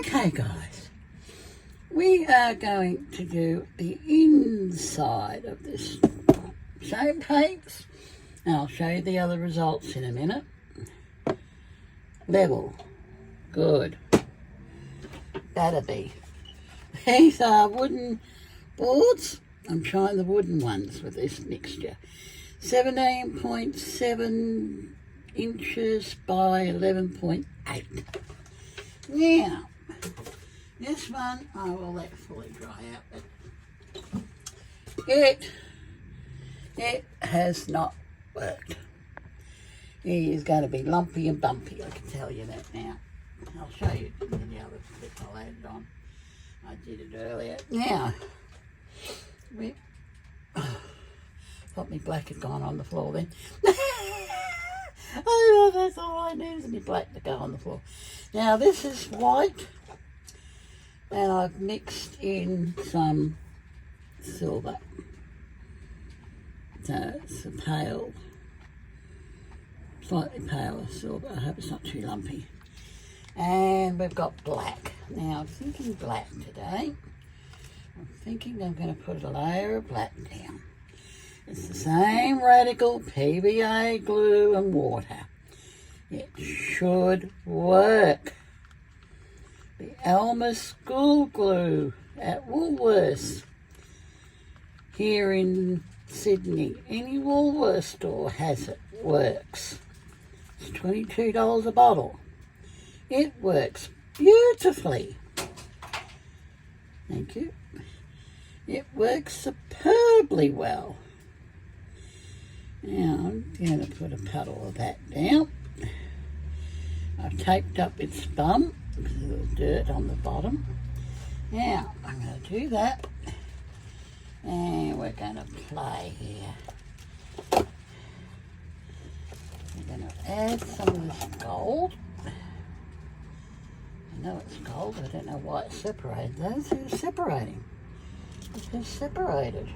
Okay, guys, we are going to do the inside of this same cakes, and I'll show you the other results in a minute. Level, good. That'll be. These are wooden boards. I'm trying the wooden ones with this mixture. 17.7 inches by 11.8. Now, this one I will let fully dry out, but it has not worked. It is going to be lumpy and bumpy, I can tell you that now. I'll show you the other clip I'll add it on. I did it earlier. Now, thought my black had gone on the floor then. Oh, that's all I need is my black to go on the floor. Now this is white, and I've mixed in some silver. So it's a pale, slightly paler silver. I hope it's not too lumpy. And we've got black. Now I'm thinking black today. I'm thinking I'm going to put a layer of black down. It's the same Radical PVA glue and water. It should work. The Elmer School Glue at Woolworths here in Sydney. Any Woolworths store has it. Works. It's $22 a bottle. It works beautifully. Thank you. It works superbly well. Now I'm going to put a puddle of that down. I've taped up its bum with a little dirt on the bottom. Now I'm going to do that, and we're going to play here. We're going to add some of this gold. I know it's gold, I don't know why it's separated. Those are separating. It's just separated.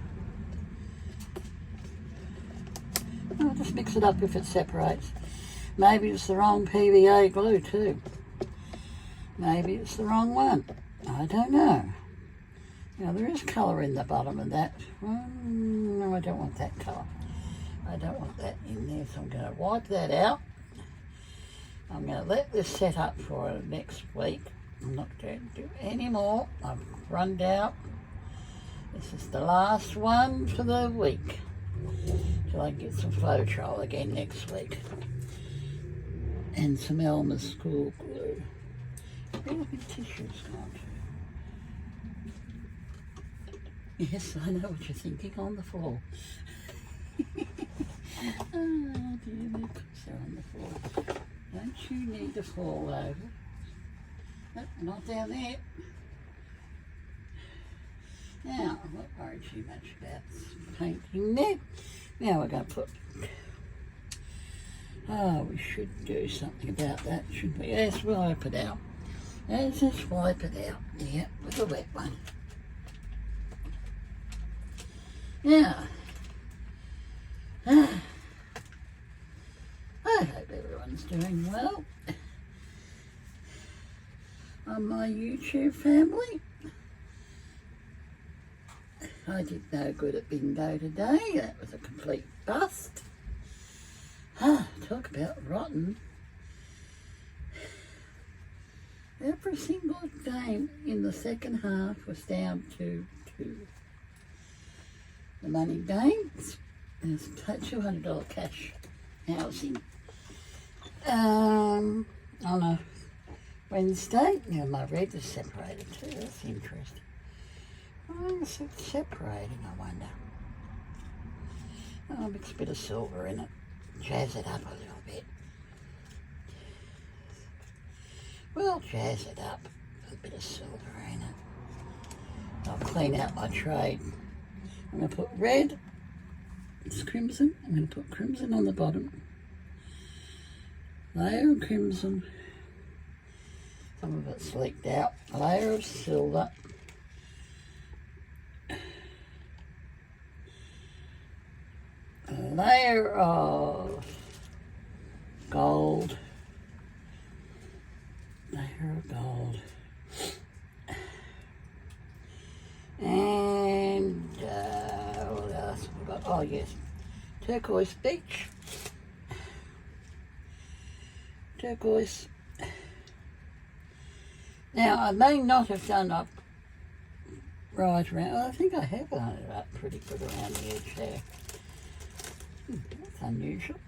I'll just mix it up if it separates. Maybe it's the wrong PVA glue too. Maybe it's the wrong one. I don't know. Now there is colour in the bottom of that. No, I don't want that colour. I don't want that in there, so I'm going to wipe that out. I'm going to let this set up for next week. I'm not going to do any more. I've run out. This is the last one for the week. Till I get some Floetrol again next week. And some Elmer School Glue. Where have my tissues gone to? Yes, I know what you're thinking, on the floor. Oh dear, my cups are on the floor. Don't you need to fall over? Nope, not down there. Now, I won't worry too much about painting there. Now we're going to put... Oh, we should do something about that, shouldn't we? Let's wipe it out. Let's just wipe it out. Yeah, with a wet one. Now, I hope everyone's doing well. On my YouTube family. I did no good at bingo today. That was a complete bust. Talk about rotten. Every single game in the second half was down to 2. The money games, there's $200 cash housing. On a Wednesday, now my red is separated too, that's interesting. Why is it separating, I wonder? I'll mix a bit of silver in it, jazz it up a little bit. We'll jazz it up with a bit of silver in it. I'll clean out my trade. I'm going to put red, it's crimson, I'm going to put crimson on the bottom. Layer of crimson, some of it's leaked out. A layer of silver. A layer of gold. Layer of gold. And what else have we got? Oh yes, turquoise beach. Turquoise. Now I may not have done up right around. Well, I think I have done it up pretty good around the edge there. That's unusual.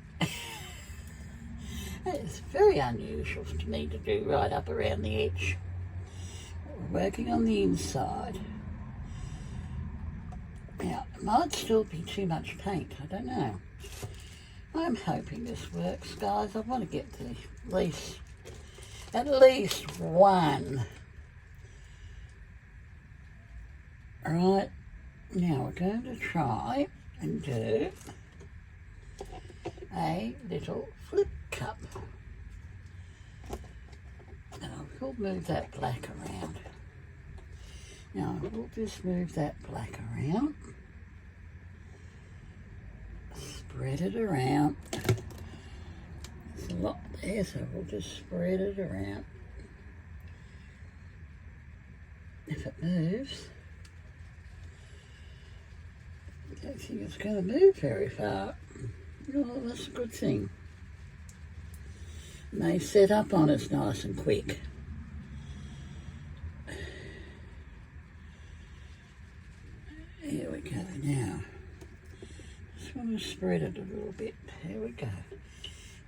It's very unusual to me to do right up around the edge. We're working on the inside. Now, it might still be too much paint, I don't know. I'm hoping this works, guys. I want to get to at least one. Right, now we're going to try and do a little flip cup. And I will move that black around. Now I will just move that black around. Spread it around. There's a lot there, so we'll just spread it around. If it moves, I don't think it's going to move very far. Oh, that's a good thing. And they set up on us nice and quick. Here we go now. Just want to spread it a little bit. Here we go.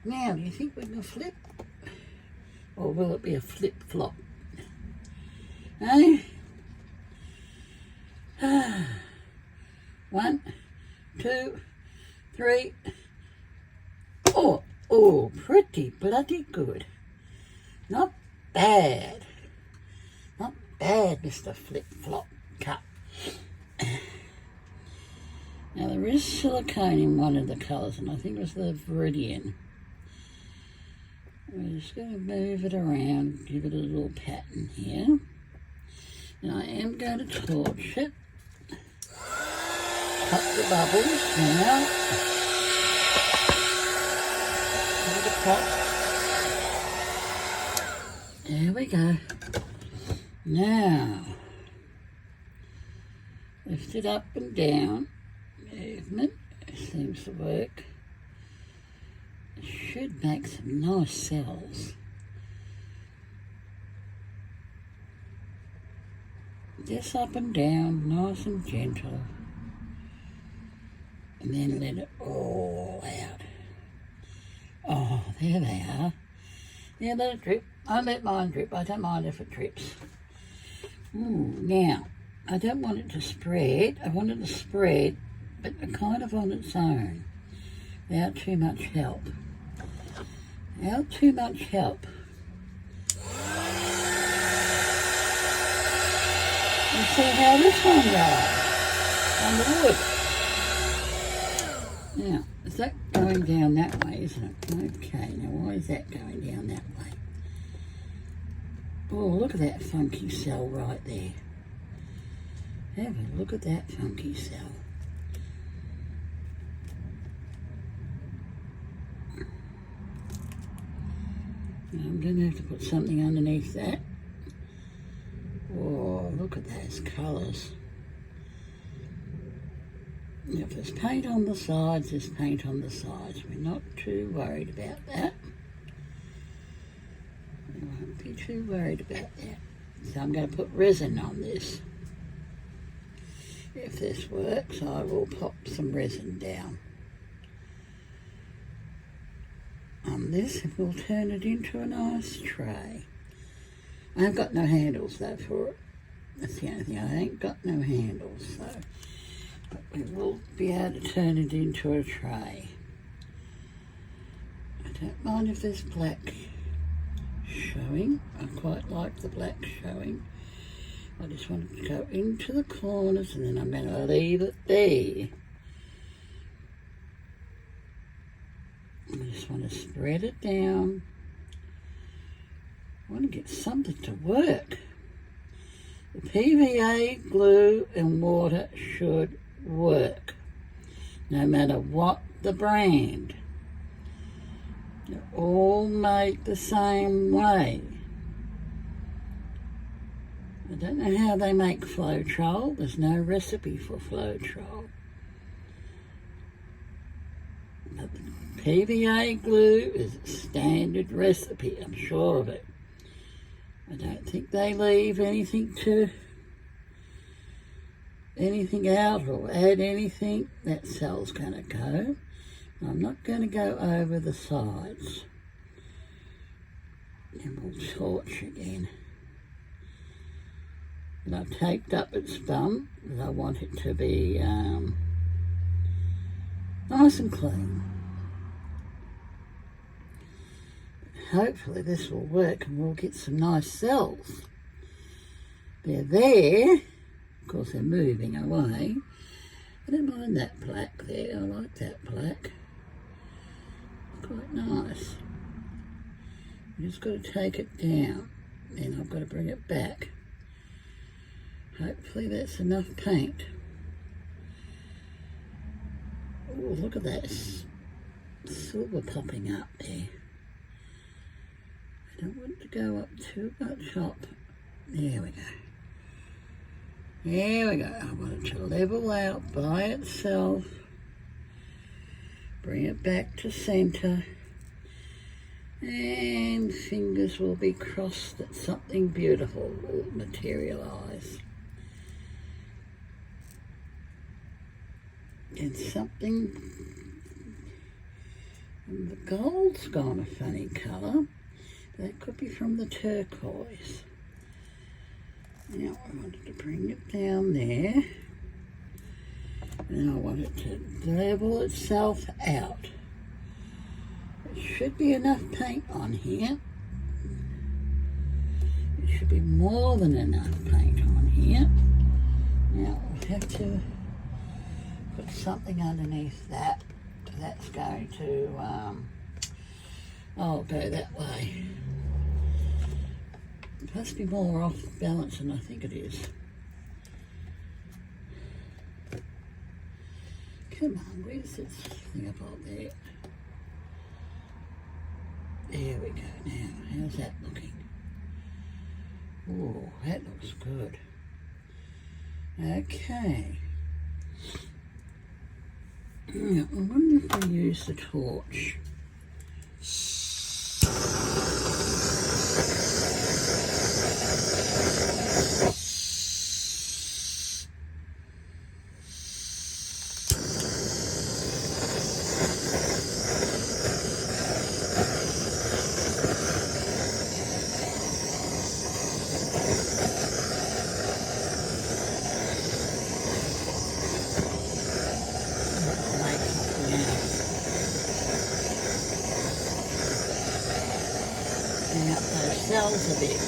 Now, do you think we can flip? Or will it be a flip-flop? Eh? 1, 2, 3. Oh, pretty bloody good. Not bad. Not bad, Mr. Flip-Flop Cup. Now there is silicone in one of the colours, and I think it was the Viridian. We're just going to move it around, give it a little pattern here. Now I am going to torch it. Cut the bubbles now. Over the top. There we go. Now, lift it up and down. Movement seems to work. It should make some nice cells. Just up and down, nice and gentle. And then let it all out. Oh, there they are. Yeah, let it drip. I let mine drip. I don't mind if it drips. Now, I don't want it to spread. I want it to spread, but kind of on its own, without too much help. Without too much help. Let's see how this one goes on the wood. Now, is that going down that way, isn't it? Okay, now why is that going down that way? Oh, look at that funky cell right there. Have a look at that funky cell. Now I'm going to have to put something underneath that. Oh, look at those colours. If there's paint on the sides, there's paint on the sides. We're not too worried about that. We won't be too worried about that. So I'm going to put resin on this. If this works, I will pop some resin down on this, and we'll turn it into a nice tray. I've got no handles though for it. That's the only thing. I ain't got no handles, so. But we will be able to turn it into a tray. I don't mind if there's black showing. I quite like the black showing. I just want it to go into the corners, and then I'm going to leave it there. I just want to spread it down. I want to get something to work. The PVA, glue and water should work, no matter what the brand. They're all made the same way. I don't know how they make Floetrol. There's no recipe for Floetrol. But the PVA glue is a standard recipe, I'm sure of it. I don't think they leave anything out or add anything. That cell's going to go. I'm not going to go over the sides. And we'll torch again. And I've taped up its bum because I want it to be nice and clean. Hopefully this will work and we'll get some nice cells. They're there. Of course they're moving away. I don't mind that black there. I like that black. Quite nice. You just got to take it down. Then I've got to bring it back. Hopefully that's enough paint. Oh, look at that silver popping up there. I don't want it to go up too much up. There we go. There we go. I want it to level out by itself. Bring it back to centre. And fingers will be crossed that something beautiful will materialise. And something, and the gold's gone a funny colour. That could be from the turquoise. Now I wanted to bring it down there. And I want it to level itself out. There should be enough paint on here. There should be more than enough paint on here. Now we have to put something underneath that. That's going to, I'll go that way. It must be more off balance than I think it is. Come on, where's this thing about there? There we go. Now, how's that looking? Oh, that looks good. Okay. Now, I wonder if we use the torch. Out those cells a bit.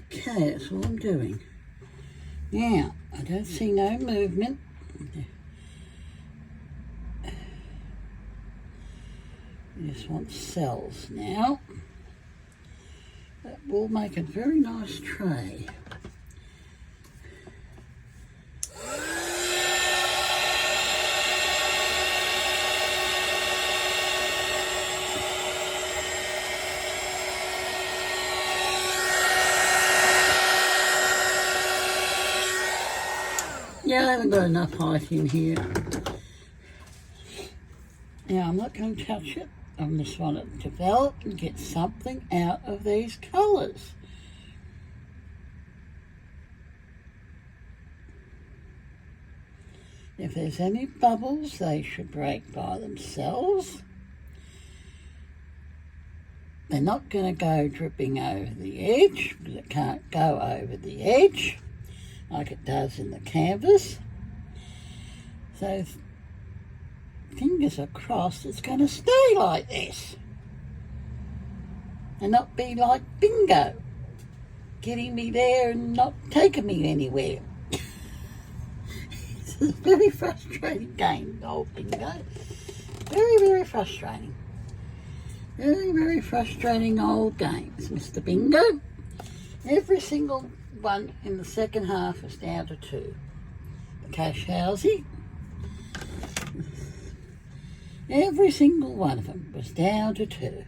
Okay, that's all I'm doing. Now, I don't see no movement. I just want cells now. That will make a very nice tray. Yeah, I haven't got enough height in here. Now, I'm not going to touch it. I just want it to develop and get something out of these colours. If there's any bubbles, they should break by themselves. They're not going to go dripping over the edge, because it can't go over the edge like it does in the canvas. So if fingers are crossed, it's going to stay like this and not be like bingo, getting me there and not taking me anywhere. It's a very frustrating game, old bingo. Very, very frustrating. Very, very frustrating old games, Mr. Bingo. Every single one in the second half is down to 2. The cash housey, every single one of them was down to 2.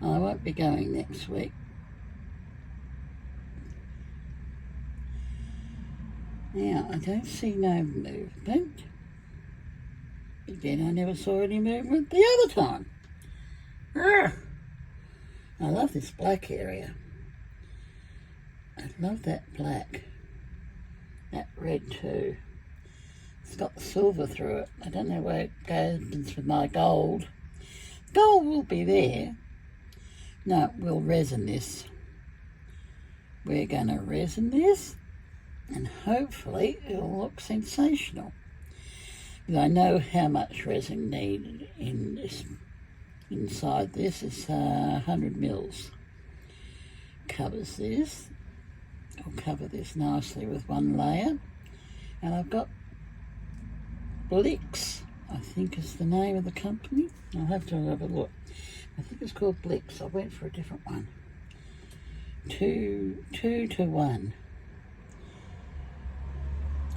I won't be going next week. Now, I don't see no movement. But then I never saw any movement the other time. Urgh. I love this black area. I love that black. That red too. It's got the silver through it. I don't know where it goes with my gold. Gold will be there. No, we'll resin this. We're going to resin this, and hopefully it'll look sensational. Because I know how much resin needed in this. Inside this is 100 mils. Covers this. I'll cover this nicely with one layer. And I've got Blix, I think is the name of the company. I'll have to have a look. I think it's called Blix. I went for a different one. 2 to 1.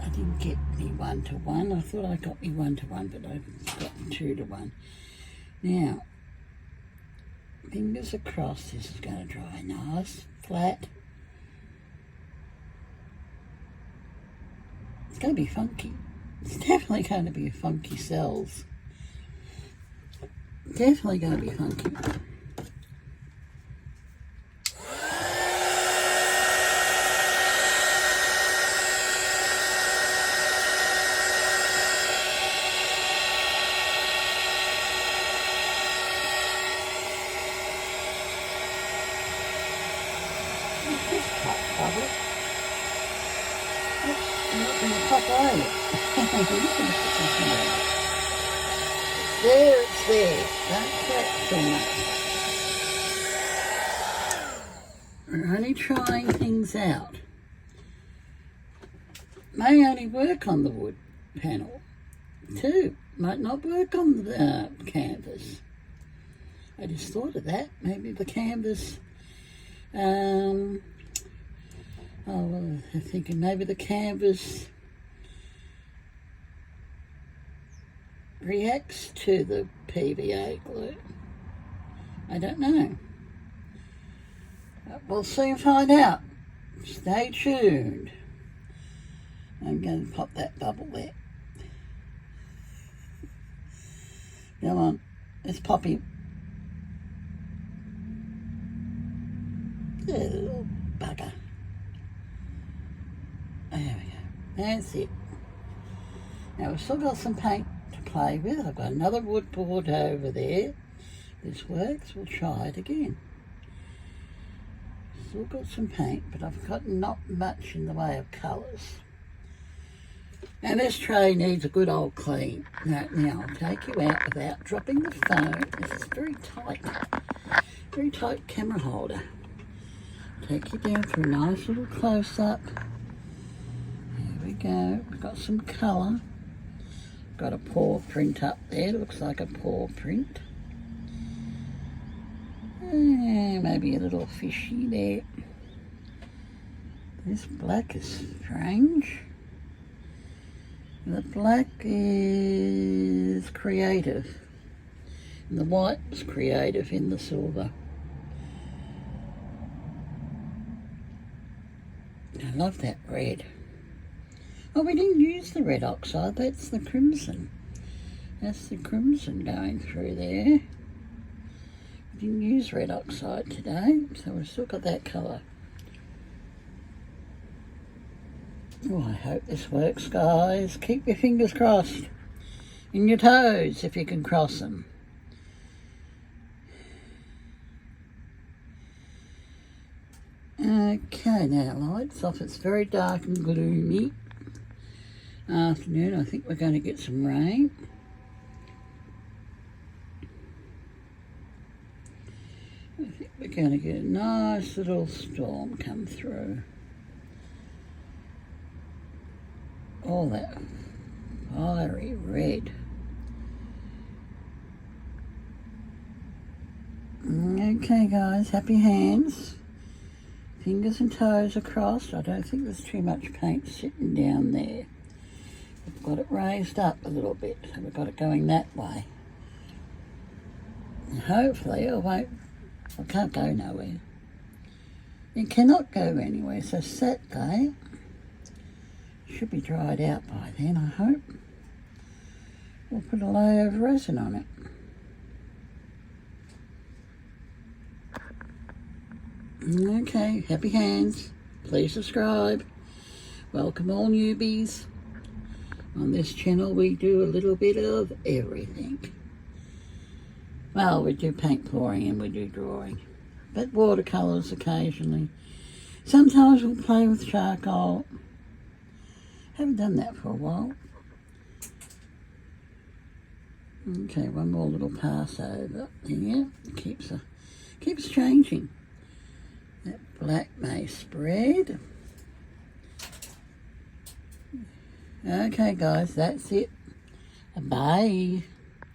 I didn't get me 1 to 1. I thought I got me 1 to 1, but I got 2 to 1. Now, fingers across. This is going to dry nice, flat. It's going to be funky. It's definitely going to be funky cells. Definitely going to be funky. This top bubble. I'm not going to pop over it. There, it's there. Don't crack too much. We're only trying things out. May only work on the wood panel too. Might not work on the canvas. I just thought of that. Maybe the canvas. I was thinking maybe the canvas reacts to the PVA glue. I don't know. We'll soon find out. Stay tuned. I'm going to pop that bubble there. Come on, let's pop him. Little bugger. There we go. That's it. Now we've still got some paint to play with. I've got another wood board over there. This works. We'll try it again. Still got some paint, but I've got not much in the way of colours. And this tray needs a good old clean. Now I'll take you out without dropping the phone. This is very tight camera holder. Take you down for a nice little close-up. There we go. We've got some colour. Got a paw print up there. Looks like a paw print. Maybe a little fishy there. This black is strange. The black is creative. And the white is creative in the silver. I love that red. Oh, we didn't use the red oxide. That's the crimson. That's the crimson going through there. We didn't use red oxide today, so we've still got that colour. Oh, I hope this works, guys. Keep your fingers crossed. And your toes, if you can cross them. Okay, now lights off. It's very dark and gloomy. Afternoon, I think we're going to get some rain. I think we're going to get a nice little storm come through. All that fiery red. Okay, guys, happy hands. Fingers and toes are crossed. I don't think there's too much paint sitting down there. We've got it raised up a little bit, so we've got it going that way. And hopefully it won't I can't go nowhere. It cannot go anywhere, so set date. Should be dried out by then, I hope. We'll put a layer of resin on it. Okay, happy hands. Please subscribe. Welcome all newbies. On this channel we do a little bit of everything. Well, we do paint pouring and we do drawing, but watercolours occasionally. Sometimes we'll play with charcoal. Haven't done that for a while. Okay, one more little pass over. Yeah, keeps changing. That black may spread. Okay guys, that's it. Bye.